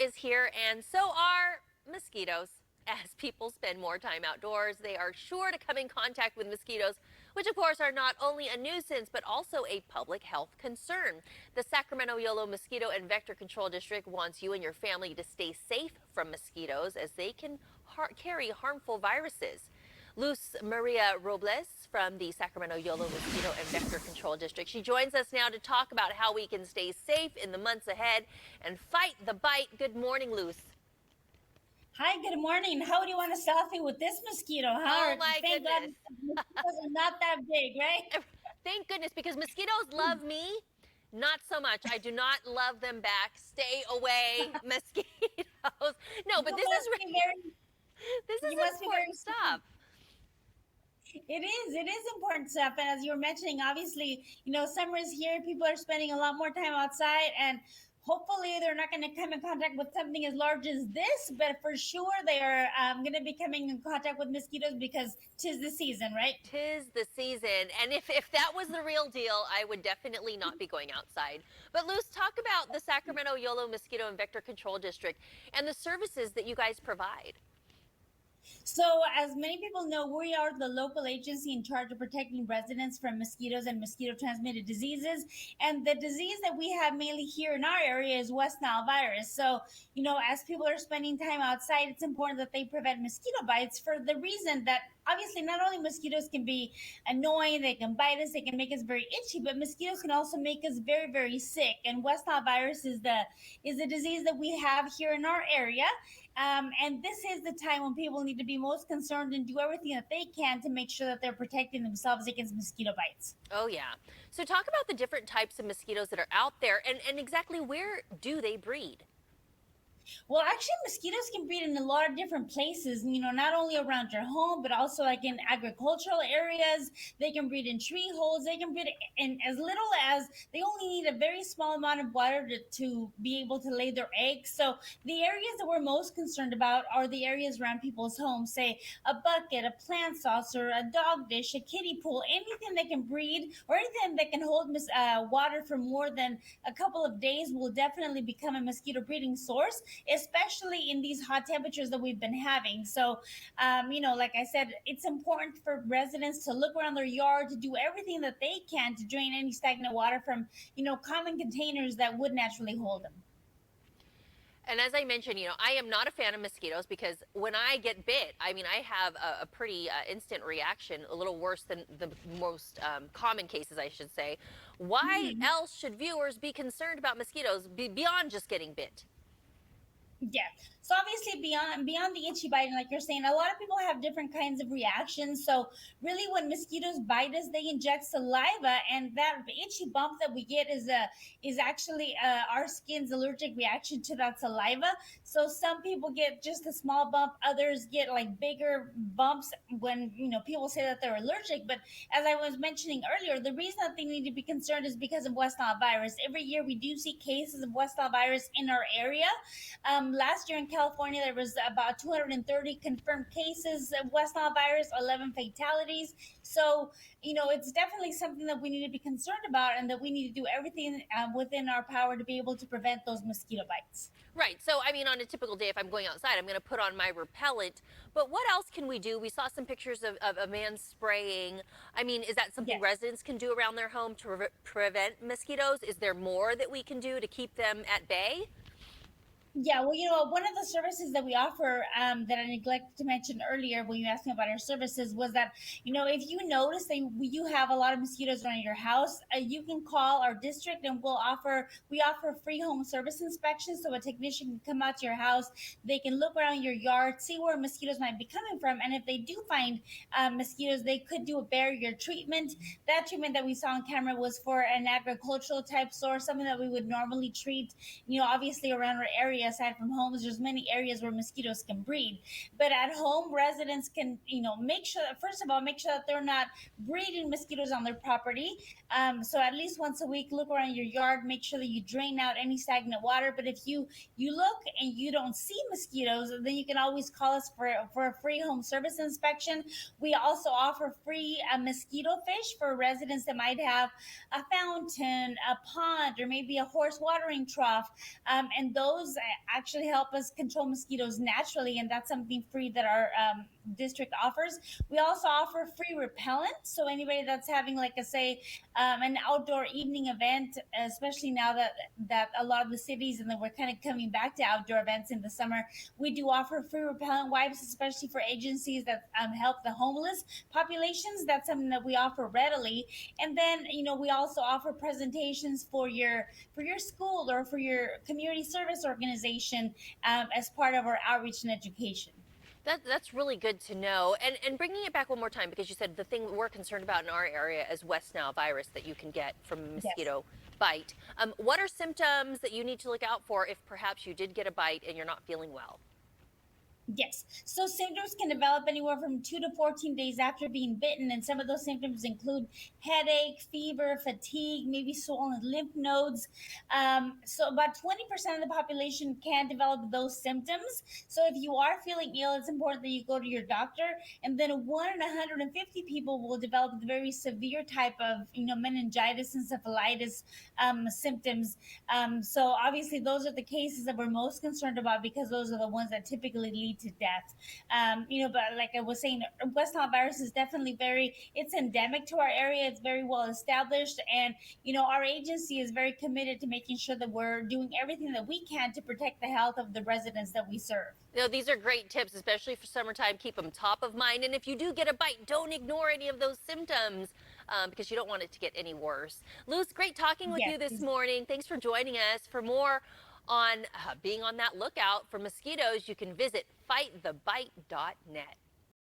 is here, and so are mosquitoes. As people spend more time outdoors, they are sure to come in contact with mosquitoes, which of course are not only a nuisance, but also a public health concern. The Sacramento Yolo Mosquito and Vector Control District wants you and your family to stay safe from mosquitoes as they can carry harmful viruses. Luz Maria Robles from the Sacramento Yolo Mosquito and Vector Control District. She joins us now to talk about how we can stay safe in the months ahead and fight the bite. Good morning, Luz. Hi, good morning. How do you want a selfie with this mosquito, huh? Oh my Thank God goodness. mosquitoes are not that big, right? Thank goodness, because mosquitoes love me. Not so much. I do not love them back. Stay away, mosquitoes. No, but You must be very, this is you must be very important stuff. It is important stuff. And as you were mentioning, obviously, summer is here. People are spending a lot more time outside, and hopefully, they're not going to come in contact with something as large as this. But for sure, they are going to be coming in contact with mosquitoes because 'tis the season, right? Tis the season, and if that was the real deal, I would definitely not be going outside. But Luz, talk about the Sacramento Yolo Mosquito and Vector Control District and the services that you guys provide. So, as many people know, we are the local agency in charge of protecting residents from mosquitoes and mosquito transmitted diseases. And the disease that we have mainly here in our area is West Nile virus. So, as people are spending time outside, it's important that they prevent mosquito bites for the reason that obviously not only mosquitoes can be annoying, they can bite us, they can make us very itchy, but mosquitoes can also make us very, very sick. And West Nile virus is the disease that we have here in our area. And this is the time when people need to be most concerned and do everything that they can to make sure that they're protecting themselves against mosquito bites. Oh, yeah. So talk about the different types of mosquitoes that are out there and exactly where do they breed? Well, actually, mosquitoes can breed in a lot of different places, not only around your home, but also like in agricultural areas. They can breed in tree holes. They can breed in as little as they only need a very small amount of water to be able to lay their eggs. So, the areas that we're most concerned about are the areas around people's homes, say a bucket, a plant saucer, a dog dish, a kiddie pool, anything that can breed or anything that can hold water for more than a couple of days will definitely become a mosquito breeding source, especially in these hot temperatures that we've been having. So, like I said, it's important for residents to look around their yard to do everything that they can to drain any stagnant water from, common containers that would naturally hold them. And as I mentioned, I am not a fan of mosquitoes because when I get bit, I mean, I have a pretty instant reaction, a little worse than the most common cases, I should say. Why else should viewers be concerned about mosquitoes beyond just getting bit? Yeah. So obviously beyond the itchy bite, and like you're saying, a lot of people have different kinds of reactions. So really, when mosquitoes bite us, they inject saliva, and that itchy bump that we get is actually our skin's allergic reaction to that saliva. So some people get just a small bump, others get like bigger bumps when people say that they're allergic. But as I was mentioning earlier, the reason that they need to be concerned is because of West Nile virus. Every year we do see cases of West Nile virus in our area. Last year in California, there was about 230 confirmed cases of West Nile virus, 11 fatalities. So, it's definitely something that we need to be concerned about and that we need to do everything within our power to be able to prevent those mosquito bites. Right. So, I mean, on a typical day, if I'm going outside, I'm going to put on my repellent. But what else can we do? We saw some pictures of a man spraying. I mean, is that something Yes. residents can do around their home to prevent mosquitoes? Is there more that we can do to keep them at bay? Yeah, well, one of the services that we offer that I neglected to mention earlier when you asked me about our services was that, if you notice that you have a lot of mosquitoes around your house, you can call our district and we offer free home service inspections. So a technician can come out to your house, they can look around your yard, see where mosquitoes might be coming from. And if they do find mosquitoes, they could do a barrier treatment. That treatment that we saw on camera was for an agricultural type source, something that we would normally treat, obviously around our area. Aside from homes, there's many areas where mosquitoes can breed, but at home residents can make sure that, first of all, make sure that they're not breeding mosquitoes on their property. So at least once a week, look around your yard, make sure that you drain out any stagnant water. But if you look and you don't see mosquitoes, then you can always call us for a free home service inspection. We also offer free mosquito fish for residents that might have a fountain, a pond, or maybe a horse watering trough. And those actually help us control mosquitoes naturally, and that's something free that our district offers. We also offer free repellent, so anybody that's having, like I say, an outdoor evening event, especially now that a lot of the cities and then we're kind of coming back to outdoor events in the summer, we do offer free repellent wipes, especially for agencies that help the homeless populations. That's something that we offer readily. And then, we also offer presentations for your school or for your community service organization, as part of our outreach and education. That's really good to know. And bringing it back one more time, because you said the thing we're concerned about in our area is West Nile virus that you can get from a Yes. mosquito bite. What are symptoms that you need to look out for if perhaps you did get a bite and you're not feeling well? Yes. So symptoms can develop anywhere from 2 to 14 days after being bitten. And some of those symptoms include headache, fever, fatigue, maybe swollen lymph nodes. So about 20% of the population can develop those symptoms. So if you are feeling ill, it's important that you go to your doctor. And then 1 in 150 people will develop the very severe type of, meningitis, encephalitis symptoms. So obviously those are the cases that we're most concerned about because those are the ones that typically lead to death. But like I was saying, West Nile virus is definitely it's endemic to our area. It's very well established. And, our agency is very committed to making sure that we're doing everything that we can to protect the health of the residents that we serve. These are great tips, especially for summertime. Keep them top of mind. And if you do get a bite, don't ignore any of those symptoms because you don't want it to get any worse. Luz, great talking with Yes. you this morning. Thanks for joining us. For more on being on that lookout for mosquitoes, you can visit fightthebite.net.